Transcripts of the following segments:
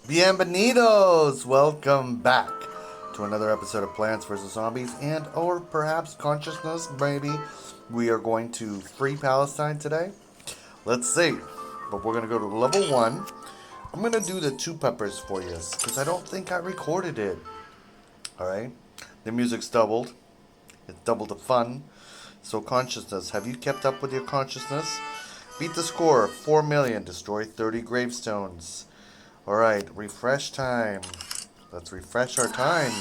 Bienvenidos! Welcome back to another episode of Plants vs. Zombies and or perhaps consciousness, maybe. We are going to free Palestine today. Let's see. But we're going to go to level 1. I'm going to do the 2 peppers for you because I don't think I recorded it. Alright? The music's doubled. It's doubled the fun. So consciousness. Have you kept up with your consciousness? Beat the score. 4 million. Destroy 30 gravestones. Alright, refresh time. Let's refresh our time.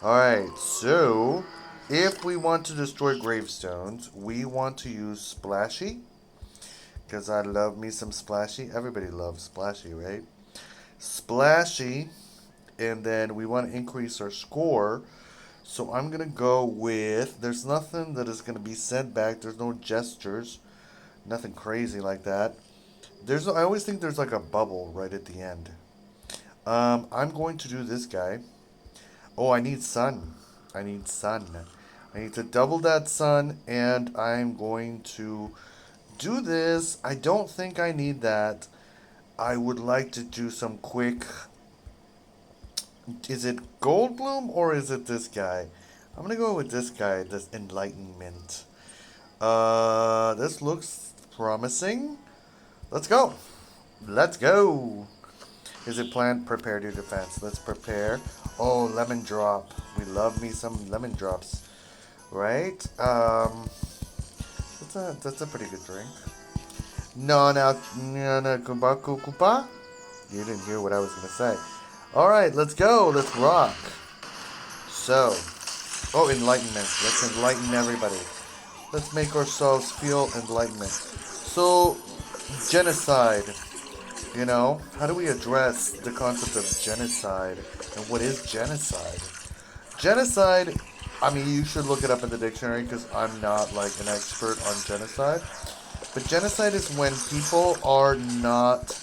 Alright, so if we want to destroy gravestones, we want to use Splashy. Because I love me some Splashy. Everybody loves Splashy, right? Splashy. And then we want to increase our score. So I'm going to go with... There's nothing that is going to be sent back. There's no gestures. Nothing crazy like that. I always think there's like a bubble right at the end. I'm going to do this guy. Oh, I need sun. I need sun. I need to double that sun, and I'm going to do this. I don't think I need that. I would like to do some quick... Is it Goldblum or is it this guy? I'm going to go with this guy, this Enlightenment. This looks promising. Let's go. Let's go. Is it planned? Prepare your defense. Let's prepare. Oh, lemon drop. We love me some lemon drops. Right? That's a pretty good drink. No, kupa. You didn't hear what I was gonna say. Alright, let's go. Let's rock. So, enlightenment. Let's enlighten everybody. Let's make ourselves feel enlightenment. So, genocide. You know, how do we address the concept of genocide? And what is genocide? Genocide, I mean, you should look it up in the dictionary because I'm not like an expert on genocide. But genocide is when people are not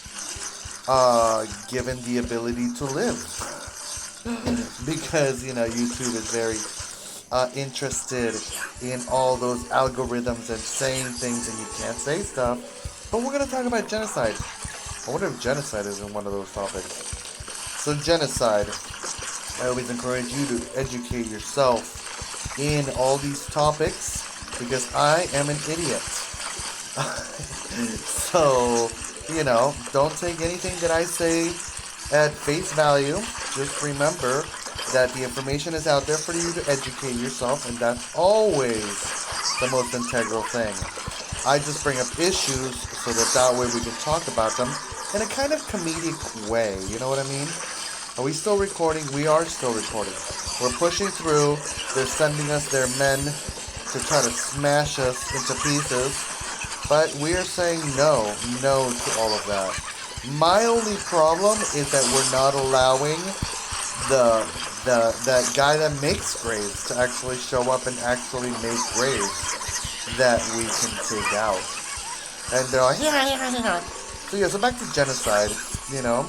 given the ability to live. Because, you know, YouTube is very interested in all those algorithms and saying things and you can't say stuff. But we're going to talk about genocide. I wonder if genocide is in one of those topics. So genocide. I always encourage you to educate yourself in all these topics because I am an idiot. So, you know, don't take anything that I say at face value. Just remember that the information is out there for you to educate yourself, and that's always the most integral thing. I just bring up issues so that way we can talk about them in a kind of comedic way. You know what I mean? Are we still recording? We are still recording. We're pushing through. They're sending us their men to try to smash us into pieces. But we are saying no to all of that. My only problem is that we're not allowing that guy that makes graves to actually show up and actually make graves that we can take out. And they're like, yeah. So back to genocide, you know.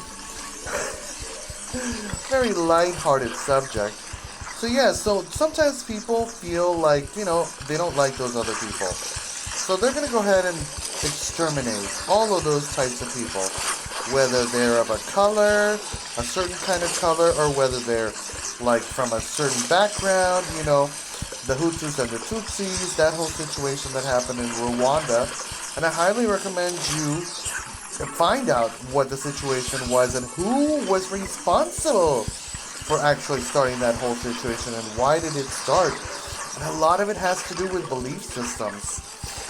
Very light-hearted subject. So sometimes people feel like, you know, they don't like those other people. So they're going to go ahead and exterminate all of those types of people. Whether they're of a color, a certain kind of color, or whether they're like from a certain background, you know, the Hutus and the Tutsis, that whole situation that happened in Rwanda. And I highly recommend you find out what the situation was and who was responsible for actually starting that whole situation and why did it start. And a lot of it has to do with belief systems.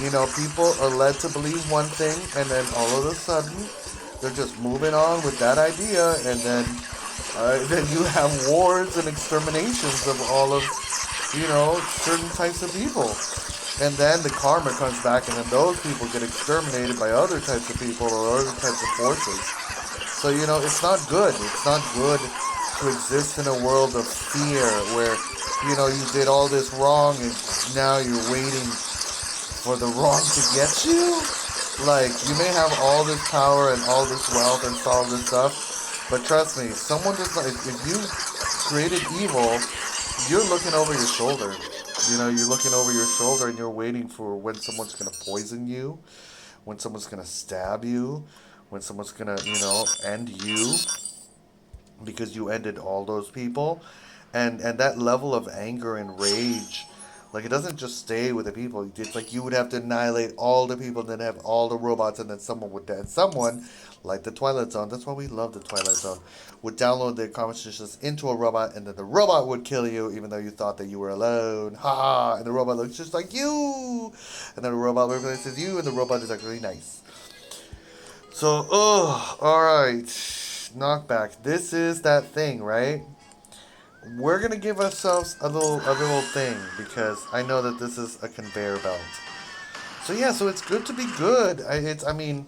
You know, people are led to believe one thing and then all of a sudden they're just moving on with that idea, and then you have wars and exterminations of all of, you know, certain types of people. And then the karma comes back, and then those people get exterminated by other types of people or other types of forces. So, you know, it's not good. It's not good to exist in a world of fear where, you know, you did all this wrong and now you're waiting for the wrong to get you. Like, you may have all this power and all this wealth and all this stuff, but trust me, someone does not, if you created evil, you're looking over your shoulder. You know, you're looking over your shoulder and you're waiting for when someone's going to poison you, when someone's going to stab you, when someone's going to, you know, end you. because you ended all those people, and that level of anger and rage, like it doesn't just stay with the people. It's like you would have to annihilate all the people, and then have all the robots, and then someone would die. Someone, like the Twilight Zone, that's why we love the Twilight Zone, would download their consciousness into a robot, and then the robot would kill you, even though you thought that you were alone. Ha ha! And the robot looks just like you, and then the robot replaces you, and the robot is actually nice. So, all right, knockback. This is that thing, right? We're gonna give ourselves a little thing because I know that this is a conveyor belt. So yeah, so it's good to be good. I mean,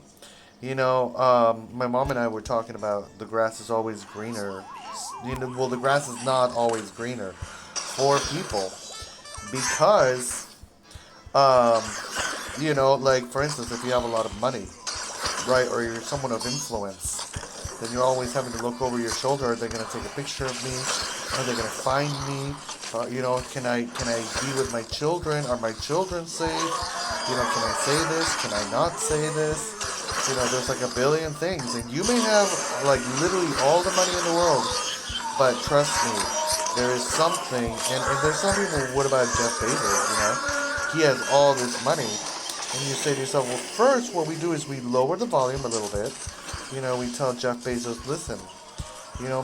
my mom and I were talking about the grass is always greener. Well, the grass is not always greener for people because, um, like for instance, if you have a lot of money, right, or you're someone of influence, then you're always having to look over your shoulder. Are they going to take a picture of me? Are they going to find me? Can I be with my children? Are my children safe? Can I say this? Can I not say this? There's like a billion things, and you may have like literally all the money in the world, but trust me, there is something, and there's some people. What about Jeff Bezos? He has all this money, and you say to yourself, well, first, what we do is we lower the volume a little bit. We tell Jeff Bezos, listen,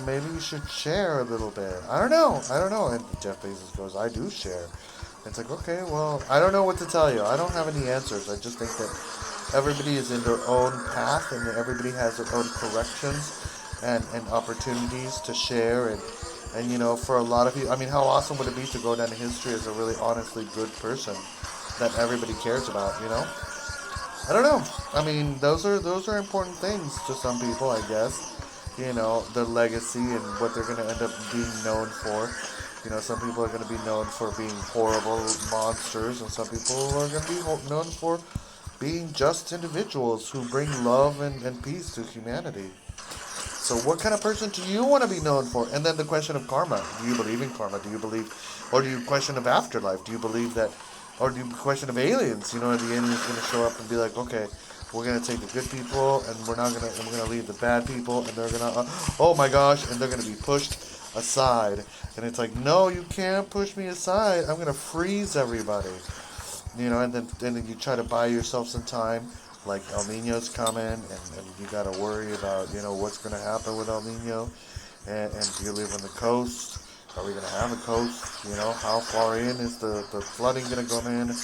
maybe you should share a little bit. I don't know. And Jeff Bezos goes, I do share. And it's like, okay, well, I don't know what to tell you. I don't have any answers. I just think that everybody is in their own path, and everybody has their own corrections and opportunities to share. And for a lot of people, I mean, how awesome would it be to go down in history as a really honestly good person that everybody cares about? I don't know. I mean, those are important things to some people, I guess. Their legacy and what they're going to end up being known for. Some people are going to be known for being horrible monsters, and some people are going to be known for being just individuals who bring love and peace to humanity. So, what kind of person do you want to be known for? And then the question of karma. Do you believe in karma? Do you believe, or do you question of afterlife? Do you believe that, or do you question of aliens? Are the aliens going to show up and be like, okay, we're gonna take the good people, and we're gonna leave the bad people, and they're gonna, oh my gosh, and they're gonna be pushed aside. And it's like, no, you can't push me aside. I'm gonna freeze everybody. And then you try to buy yourself some time, like El Nino's coming, and you gotta worry about what's gonna happen with El Nino, and do you live on the coast? Are we gonna have a coast? How far in is the flooding gonna come in?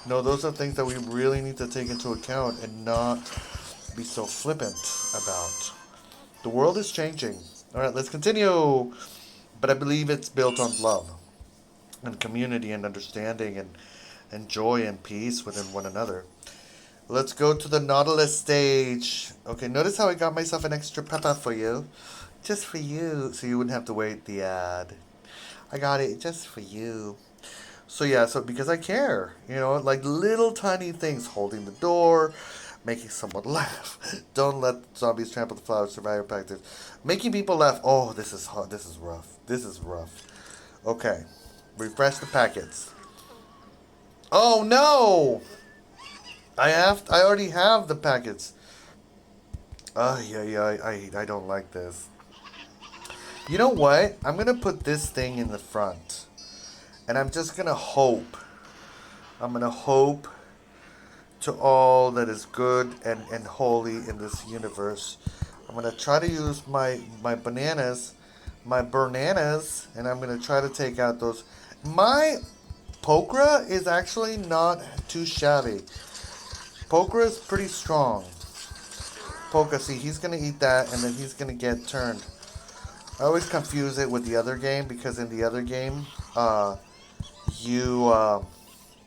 No, those are things that we really need to take into account and not be so flippant about. The world is changing. All right, let's continue. But I believe it's built on love and community and understanding and joy and peace within one another. Let's go to the Nautilus stage. Okay, notice how I got myself an extra pepper for you. Just for you, so you wouldn't have to wait the ad. I got it just for you. So yeah, so because I care, like little tiny things, holding the door, making someone laugh. Don't let zombies trample the flowers, survivor practice. Making people laugh. Oh, this is hot. This is rough. This is rough. Okay, refresh the packets. Oh no! I already have the packets. Yeah. I don't like this. You know what? I'm gonna put this thing in the front. And I'm just going to hope. I'm going to hope to all that is good and holy in this universe. I'm going to try to use my bananas, and I'm going to try to take out those. My pokra is actually not too shabby. Pokra is pretty strong. Poka, see, he's going to eat that, and then he's going to get turned. I always confuse it with the other game, because in the other game,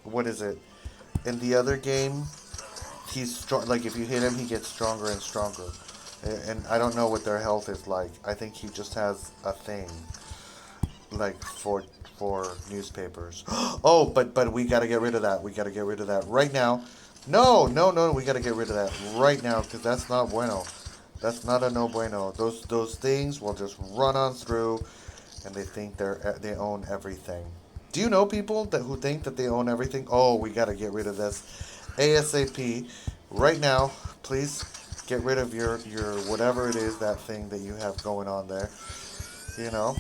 what is it? In the other game, he's strong. Like if you hit him, he gets stronger and stronger. And I don't know what their health is like. I think he just has a thing, like for newspapers. Oh, but we gotta get rid of that. We gotta get rid of that right now. No. We gotta get rid of that right now because that's not bueno. That's not a no bueno. Those things will just run on through, and they think they own everything. Do you know people who think that they own everything? Oh, we gotta get rid of this ASAP right now, please. Get rid of your whatever it is, that thing that you have going on there. You know,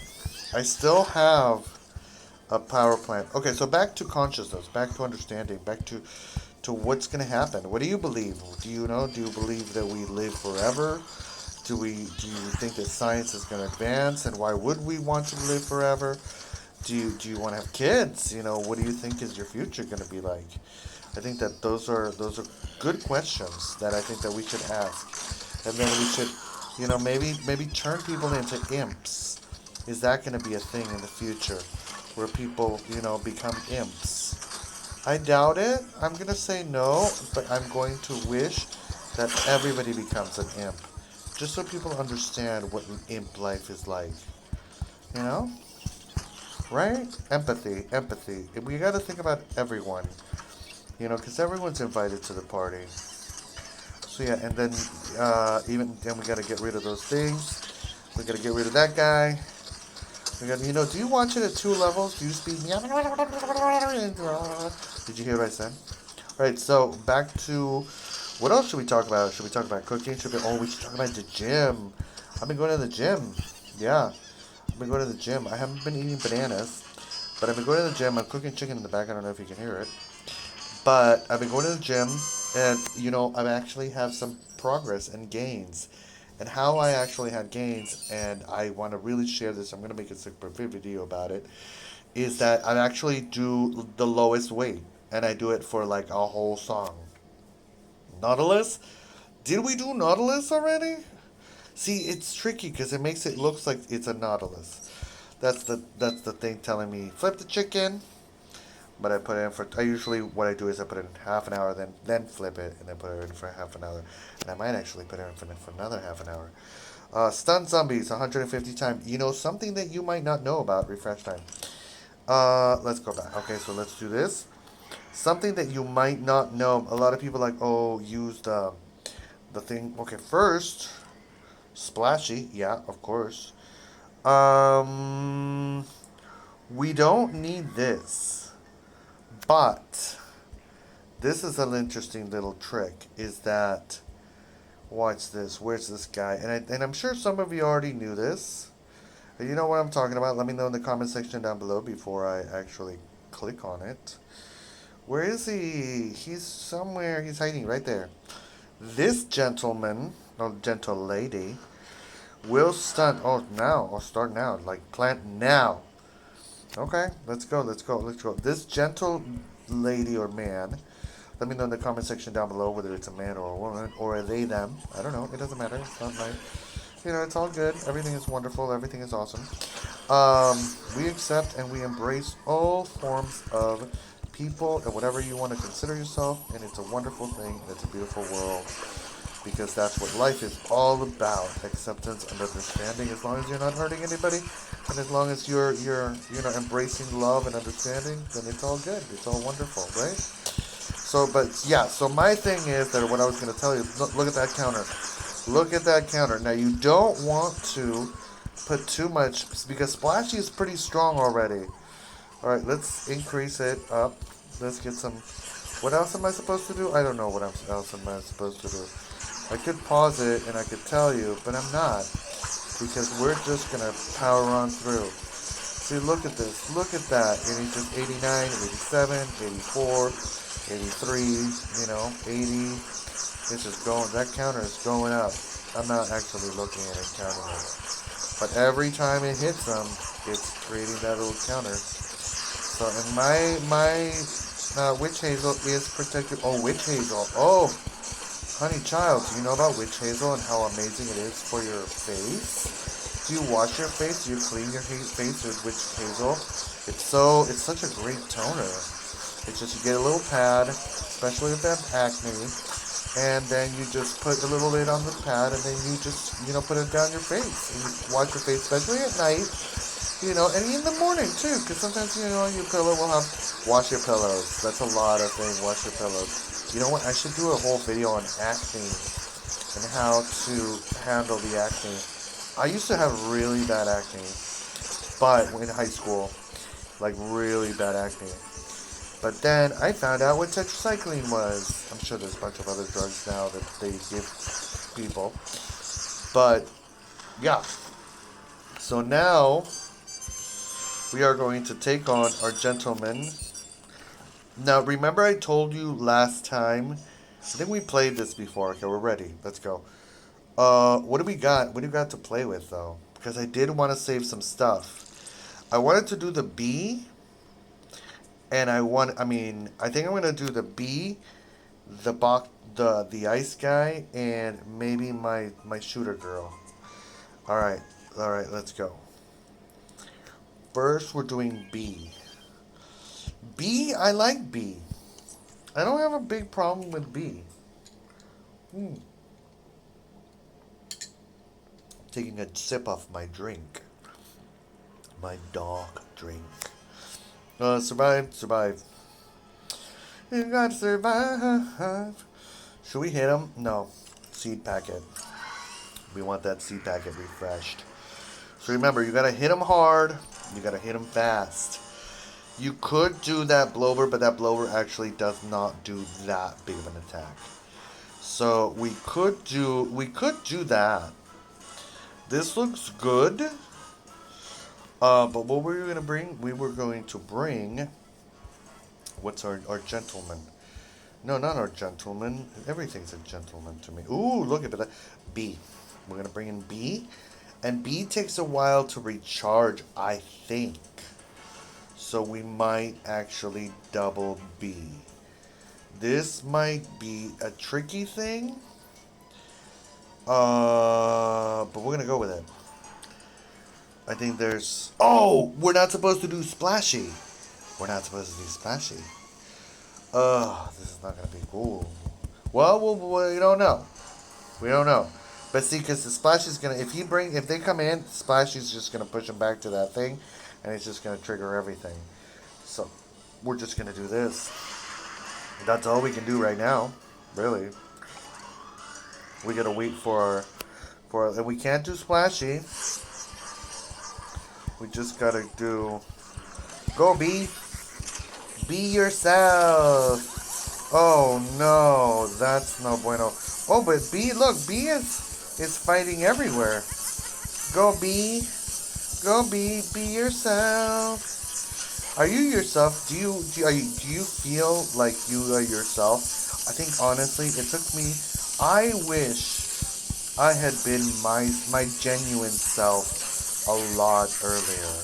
I still have a power plant. Okay, so back to consciousness, back to understanding, back to what's going to happen. What do you believe? Do you know? Do you believe that we live forever? Do you think that science is going to advance, and why would we want to live forever? Do you want to have kids? You know, what do you think is your future going to be like? I think that those are good questions that I think that we should ask, and then we should, maybe turn people into imps. Is that going to be a thing in the future, where people become imps? I doubt it. I'm going to say no, but I'm going to wish that everybody becomes an imp, just so people understand what an imp life is like. You know, right? Empathy. We got to think about everyone. Because everyone's invited to the party. So yeah, and then even then we got to get rid of those things. We got to get rid of that guy. We got, do you watch it at two levels? Do you speak? Did you hear what I said? All right. So back to what else should we talk about? Should we talk about cooking? We should talk about the gym. I've been going to the gym. Yeah, I've been going to the gym. I haven't been eating bananas, but I've been going to the gym. I'm cooking chicken in the back. I don't know if you can hear it. But I've been going to the gym, and I actually have some progress and gains. And how I actually had gains, and I want to really share this. I'm going to make a separate video about it. Is that I actually do the lowest weight, and I do it for like a whole song. Nautilus? Did we do Nautilus already? See, it's tricky because it makes it looks like it's a Nautilus. That's the thing telling me flip the chicken. But I put it in for. I usually what I do is I put it in half an hour, then flip it, and then put it in for half an hour, and I might actually put it in for another half an hour. Stun zombies 150 times. Something that you might not know about refresh time. Let's go back. Okay, so let's do this. Something that you might not know. A lot of people use the thing. Okay, first splashy. Yeah, of course. We don't need this. But this is an interesting little trick. Is that watch this? Where's this guy? And I'm sure some of you already knew this. You know what I'm talking about? Let me know in the comment section down below before I actually click on it. Where is he? He's somewhere. He's hiding right there. This gentleman, or gentle lady, will stun. Start now. Like plant now. Okay, let's go. This gentle lady or man, let me know in the comment section down below whether it's a man or a woman, or are they, them. I don't know. It doesn't matter. It's not my, it's all good. Everything is wonderful. Everything is awesome. We accept and we embrace all forms of people and whatever you want to consider yourself, and it's a wonderful thing, and it's a beautiful world. Because that's what life is all about: acceptance and understanding. As long as you're not hurting anybody, and as long as you're embracing love and understanding, then it's all good. It's all wonderful, right? So, but yeah. So my thing is that what I was going to tell you. Look at that counter. Look at that counter. Now you don't want to put too much because Splashy is pretty strong already. All right, let's increase it up. Let's get some. What else am I supposed to do? I don't know what else am I supposed to do. I could pause it and I could tell you, but I'm not. Because we're just going to power on through. See, look at this. Look at that. And it's just 89, 87, 84, 83, 80. It's just going, that counter is going up. I'm not actually looking at it, counting it. But every time it hits them, it's creating that little counter. So, and my witch hazel is protected. Oh, witch hazel. Oh! Honey child, do you know about witch hazel and how amazing it is for your face? Do you wash your face? Do you clean your face with witch hazel? It's such a great toner. It's just you get a little pad, especially if they have acne, and then you just put a little lid on the pad, and then you just put it down your face, and you wash your face, especially at night, and in the morning too, because sometimes your pillow will have wash your pillows. That's a lot of things. Wash your pillows. You know what? I should do a whole video on acne and how to handle the acne. I used to have really bad acne, but in high school, like really bad acne. But then I found out what tetracycline was. I'm sure there's a bunch of other drugs now that they give people. But yeah. So now we are going to take on our gentleman. Now remember I told you last time. I think we played this before. Okay, we're ready. Let's go. What do we got? What do you got to play with though? Because I did want to save some stuff. I wanted to do the B, and I think I'm gonna do the B, the ice guy, and maybe my shooter girl. All right, all right, let's go. First, we're doing B. B, I like B. I don't have a big problem with B. Hmm. Taking a sip of my drink. My dog drink. Survive, survive. You gotta survive. Should we hit him? No. Seed packet. We want that seed packet refreshed. So remember, you gotta hit him hard. You gotta hit him fast. You could do that blower, but that blower actually does not do that big of an attack. So we could do that. This looks good. But what were we gonna bring? We were going to bring. What's our gentleman? No, not our gentleman. Everything's a gentleman to me. Ooh, look at that. B. We're gonna bring in B, and B takes a while to recharge, I think. So we might actually double B. This might be a tricky thing. But we're gonna go with it. I think there's. Oh, we're not supposed to do splashy. We're not supposed to do splashy. This is not gonna be cool. Well, we don't know. We don't know. But see, because the splash is gonna. If they come in, splash is just gonna push them back to that thing, and it's just gonna trigger everything. So, we're just gonna do this. That's all we can do right now, really. We gotta wait and we can't do splashy. We just gotta do. Go B. Be yourself. Oh no, that's no bueno. Oh, but B, look, B is fighting everywhere. Go B. Go B. Be yourself. Are you yourself? Do you feel like you are yourself? I think honestly, it took me. I wish I had been my genuine self a lot earlier,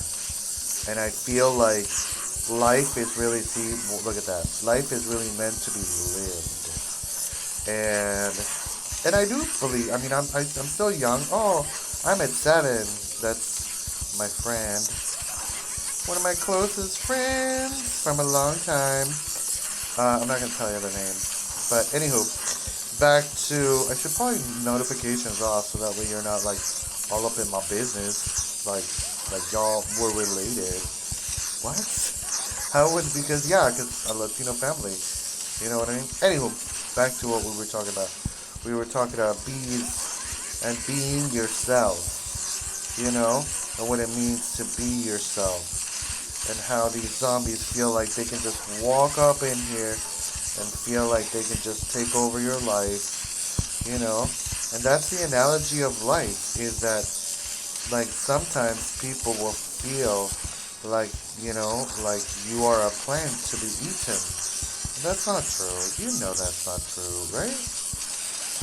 and I feel like life is really look at that. Life is really meant to be lived, and I do believe. I mean, I'm still young. Oh, I'm at 7. That's my friend. One of my closest friends from a long time. I'm not gonna tell you the name, but anywho, back to. I should probably notifications off so that way you're not like all up in my business, like y'all were related. What? How would because a Latino family, you know what I mean? Anywho, back to what we were talking about. We were talking about bees and being yourself, you know, and what it means to be yourself. And how these zombies feel like they can just walk up in here and feel like they can just take over your life, you know. And that's the analogy of life, is that, like, sometimes people will feel like, you know, like you are a plant to be eaten. That's not true. You know that's not true, right?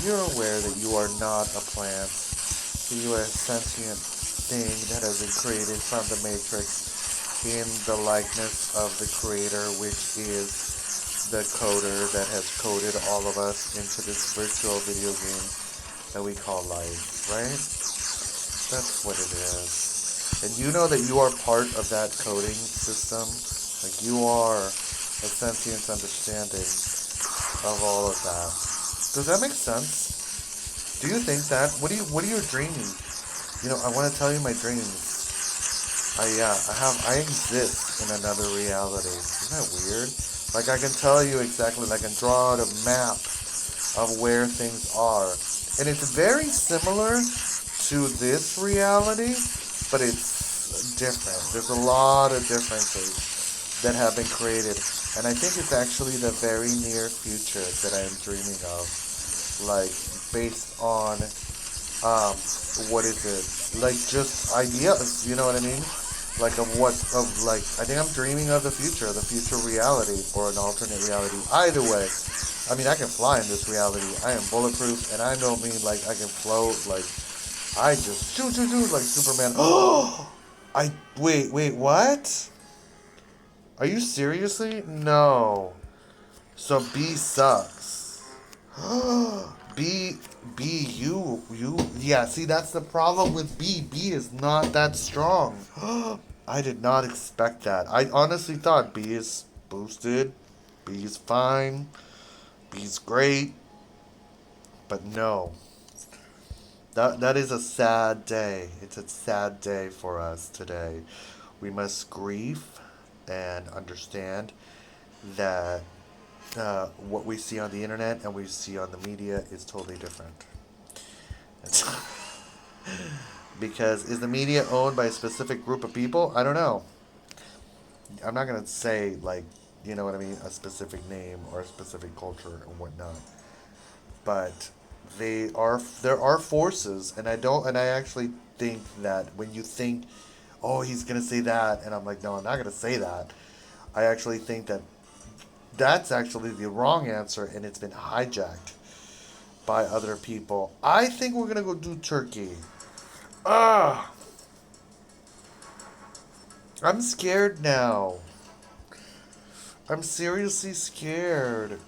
You're aware that you are not a plant. You are a sentient thing that has been created from the Matrix, in the likeness of the creator, which is the coder that has coded all of us into this virtual video game that we call life, right? That's what it is. And you know that you are part of that coding system. Like, you are a sentient understanding of all of that. Does that make sense? Do you think that? What are your dreams? You know, I want to tell you my dreams. I exist in another reality. Isn't that weird? Like, I can tell you exactly, I can draw out a map of where things are. And it's very similar to this reality, but it's different. There's a lot of differences that have been created. And I think it's actually the very near future that I am dreaming of. Like, based on um, what is it? Like just ideas, you know what I mean? Like I think I'm dreaming of the future reality or an alternate reality. Either way, I mean I can fly in this reality. I am bulletproof, and I don't mean like I can float. Like I just shoot, shoot, shoot like Superman. Oh, I wait, what? Are you seriously? No. So B sucks. B B, yeah, see that's the problem with B. B is not that strong. I did not expect that. I honestly thought B is boosted, B is fine, B is great, but no. That is a sad day. It's a sad day for us today. We must grieve and understand that what we see on the internet and we see on the media is totally different. Because is the media owned by a specific group of people? I don't know. I'm not gonna say like, you know what I mean, a specific name or a specific culture and whatnot. But there are forces, and I actually think that when you think, oh, he's gonna say that, and I'm like, no, I'm not gonna say that. I actually think that that's actually the wrong answer, and it's been hijacked by other people. I think we're gonna go do Turkey. Ah, I'm scared now. I'm seriously scared.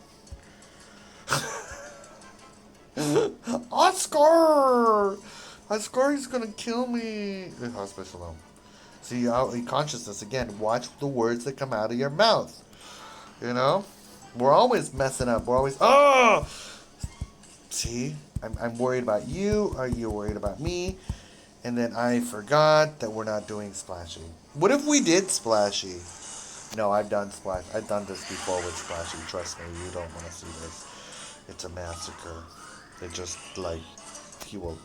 Oscar! Oscar is gonna kill me. Hospital shalom. See, in consciousness again. Watch the words that come out of your mouth. You know, we're always messing up. We're always See, I'm worried about you. Are you worried about me? And then I forgot that we're not doing splashy. What if we did splashy? No, I've done splash. I've done this before with splashy. Trust me, you don't want to see this. It's a massacre. It just like he will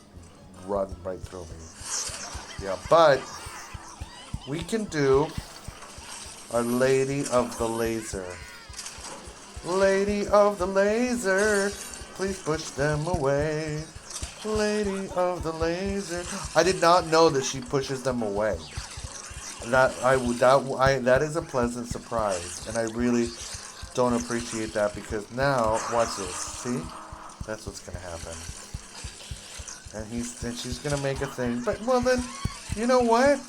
run right through me. Yeah, but we can do Our Lady of the Laser. Lady of the Laser, please push them away. Lady of the Laser. I did not know that she pushes them away. That is a pleasant surprise, and I really don't appreciate that because now watch this. See, that's what's gonna happen. And she's gonna make a thing. But well then, you know what?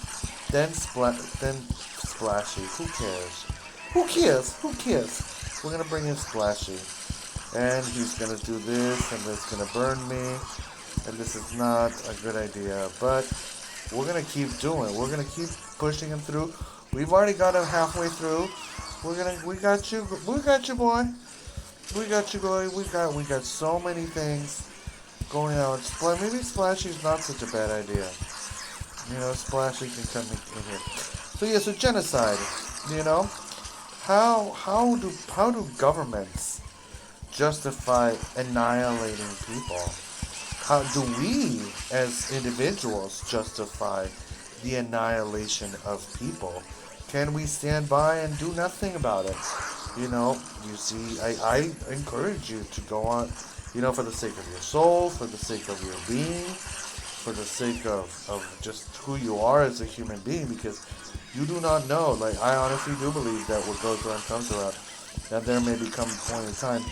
Then splashy. Who cares? Who cares? Who cares? We're gonna bring in splashy, and he's gonna do this, and it's gonna burn me, and this is not a good idea. But we're gonna keep doing. We're gonna keep pushing him through. We've already got him halfway through. We got you, boy. We got you, boy. We got so many things going on. Maybe Splashy's not such a bad idea. You know, Splashy can come in here. So yeah, so genocide. You know, how do governments justify annihilating people? How do we, as individuals, justify the annihilation of people? Can we stand by and do nothing about it? You know, you see, I encourage you to go on, you know, for the sake of your soul, for the sake of your being, for the sake of just who you are as a human being, because you do not know. Like, I honestly do believe that what goes around comes around. That there may become a point in time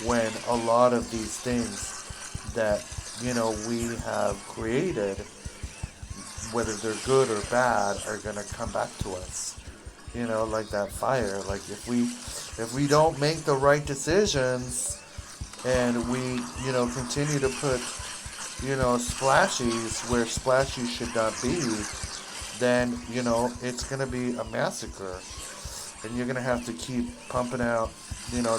when a lot of these things that, you know, we have created, whether they're good or bad, are going to come back to us. You know, like that fire. Like if we don't make the right decisions and we, you know, continue to put, you know, splashies where splashies should not be, then, you know, it's going to be a massacre. And you're going to have to keep pumping out, you know,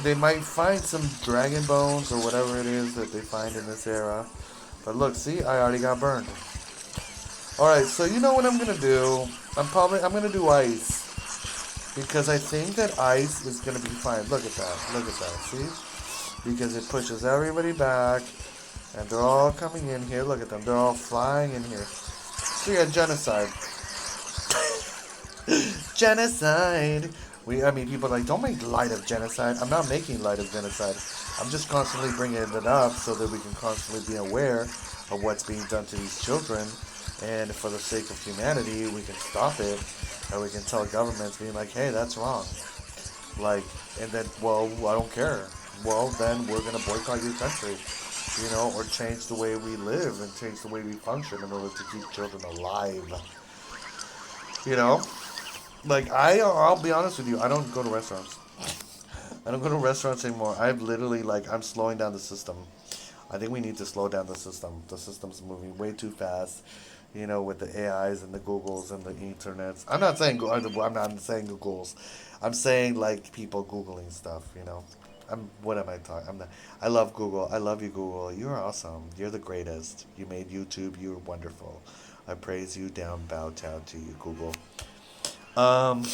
they might find some dragon bones or whatever it is that they find in this era. But look, see, I already got burned. Alright, so you know what I'm going to do? I'm going to do ice. Because I think that ice is going to be fine. Look at that, see? Because it pushes everybody back. And they're all coming in here. Look at them, they're all flying in here. So yeah, genocide. Genocide. People are like, don't make light of genocide. I'm not making light of genocide. I'm just constantly bringing it up so that we can constantly be aware of what's being done to these children. And for the sake of humanity, we can stop it. And we can tell governments being like, hey, that's wrong. Like, and then, well, I don't care. Well, then we're going to boycott your country, or change the way we live and change the way we function in order to keep children alive. You know? Like, I'll be honest with you, I don't go to restaurants. I don't go to restaurants anymore. I've literally, like, I'm slowing down the system. I think we need to slow down the system. The system's moving way too fast, with the AIs and the Googles and the internets. I'm not saying Googles. I'm saying, like, people Googling stuff. What am I talking? I love Google. I love you, Google. You're awesome. You're the greatest. You made YouTube. You're wonderful. I praise you, down, bow down to you, Google. Um,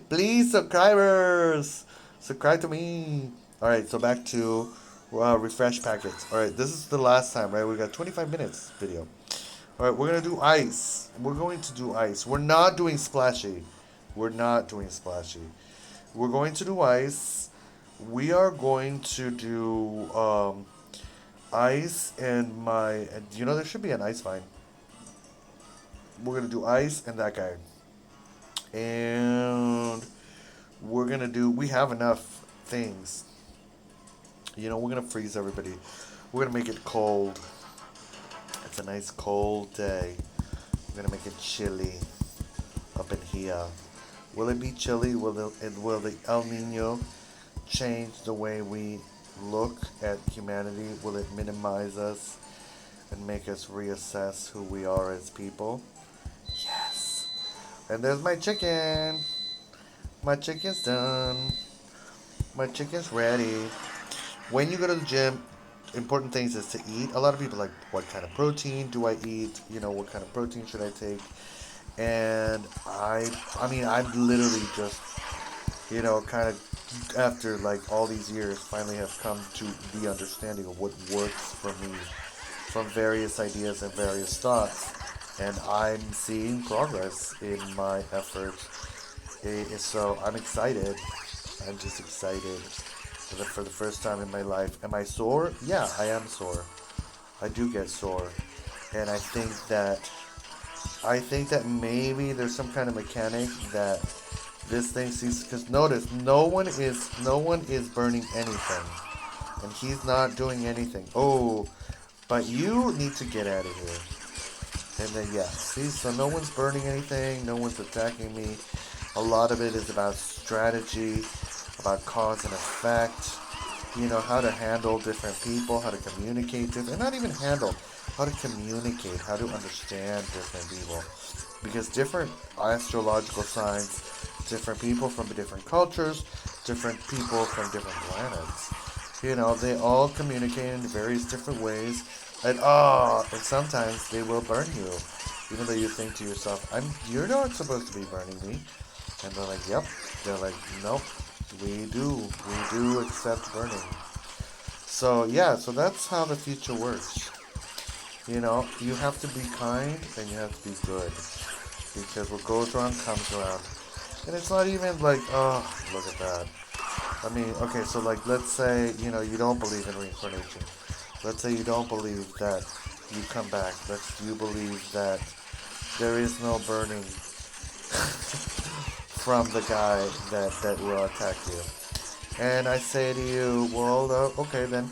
Please, subscribers, subscribe to me. All right, so back to refresh packets. All right, this is the last time, right? We got 25 minutes video. All right, we're gonna do ice. We're going to do ice. We're not doing splashy. We're not doing splashy. We're going to do ice. We are going to do ice and there should be an ice vine. We're gonna do ice and that guy. And we have enough things. We're gonna freeze everybody. We're gonna make it cold. It's a nice cold day. We're gonna make it chilly up in here. Will it be chilly? Will the El Nino change the way we look at humanity? Will it minimize us and make us reassess who we are as people? Yes. And there's my chicken. My chicken's done. My chicken's ready. When you go to the gym, important things is to eat. A lot of people are like, what kind of protein do I eat? What kind of protein should I take? And I'm literally just, kind of after like all these years, finally have come to the understanding of what works for me from various ideas and various thoughts. And I'm seeing progress in my efforts. So I'm excited. I'm just excited for the first time in my life. Am I sore? Yeah, I am sore. I do get sore. And I think that maybe there's some kind of mechanic that this thing sees. Because notice, no one is burning anything. And he's not doing anything. Oh, but you need to get out of here. And then, yeah, see, so no one's burning anything, no one's attacking me. A lot of it is about strategy, about cause and effect, how to handle different people, how to communicate different, and not even handle, how to communicate, how to understand different people. Because different astrological signs, different people from different cultures, different people from different planets, they all communicate in various different ways. And sometimes they will burn you, even though you think to yourself, you're not supposed to be burning me. And they're like, yep. They're like, nope, we do accept burning. So yeah, so that's how the future works. You have to be kind and you have to be good. Because what goes around comes around. And it's not even like, oh, look at that. Okay, so like, let's say, you don't believe in reincarnation. Let's say you don't believe that you come back. You believe that there is no burning from the guy that will attack you. And I say to you, well, okay then.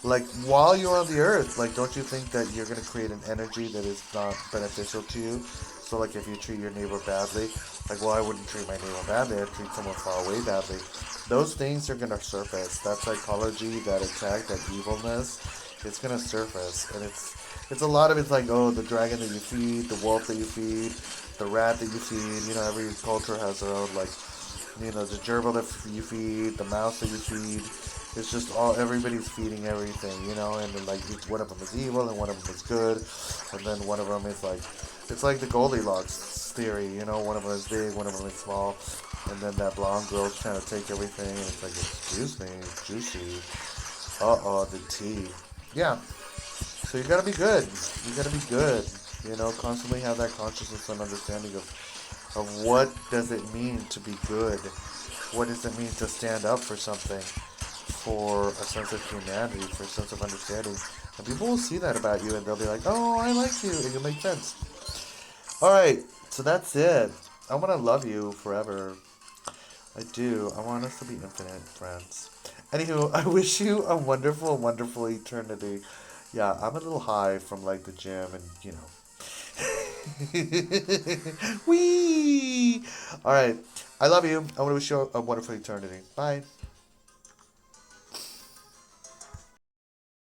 Like, while you're on the earth, like, don't you think that you're going to create an energy that is not beneficial to you? So, like, if you treat your neighbor badly, like, well, I wouldn't treat my neighbor badly. I'd treat someone far away badly. Those things are going to surface. That psychology, that attack, that evilness, it's going to surface. And it's a lot of it's like, oh, the dragon that you feed, the wolf that you feed, the rat that you feed. Every culture has their own, like, the gerbil that you feed, the mouse that you feed. It's just everybody's feeding everything, and then, like, one of them is evil and one of them is good, and then one of them is like, it's like the Goldilocks theory, one of them is big, one of them is small, and then that blonde girl's trying to take everything, and it's like, excuse me, it's juicy, the tea, yeah, so you gotta be good, constantly have that consciousness and understanding of what does it mean to be good, what does it mean to stand up for something, for a sense of humanity, for a sense of understanding. And people will see that about you and they'll be like, oh, I like you, and you'll make sense. Alright, so that's it. I want to love you forever. I do. I want us to be infinite friends. Anywho, I wish you a wonderful, wonderful eternity. Yeah, I'm a little high from like the gym and, you know. Wee! Alright. I love you. I want to wish you a wonderful eternity. Bye.